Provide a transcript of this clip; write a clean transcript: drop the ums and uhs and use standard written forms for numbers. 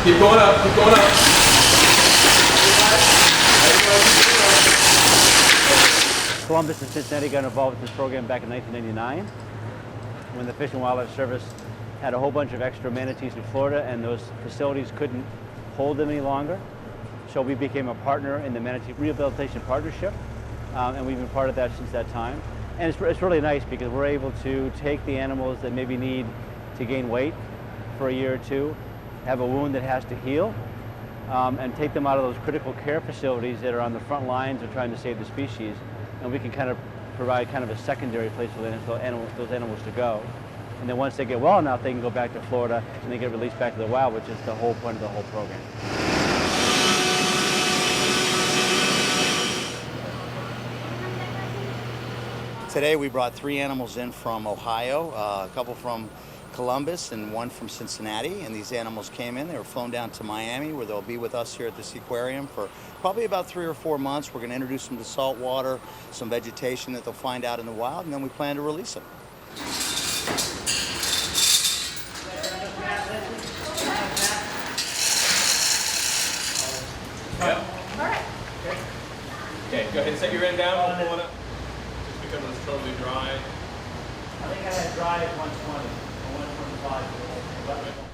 Keep going up, keep going up. Columbus and Cincinnati got involved with this program back in 1999 when the Fish and Wildlife Service had a whole bunch of extra manatees in Florida and those facilities couldn't hold them any longer. So we became a partner in the Manatee Rehabilitation Partnership, and we've been part of that since that time. And it's really nice because we're able to take the animals that maybe need to gain weight for a year or two, have a wound that has to heal, and take them out of those critical care facilities that are on the front lines of trying to save the species. And we can kind of provide kind of a secondary place for those animals to go. And then once they get well enough, they can go back to Florida and they get released back to the wild, which is the whole point of the whole program. Today we brought 3 animals in from Ohio, a couple from Columbus and one from Cincinnati, and these animals came in. They were flown down to Miami where they'll be with us here at this aquarium for probably about 3 or 4 months. We're going to introduce them to salt water, some vegetation that they'll find out in the wild, and then we plan to release them. Yep. Okay, go ahead and set your end down. We'll pull it up. Just because it's totally dry. I think I had dry at 120 or 125.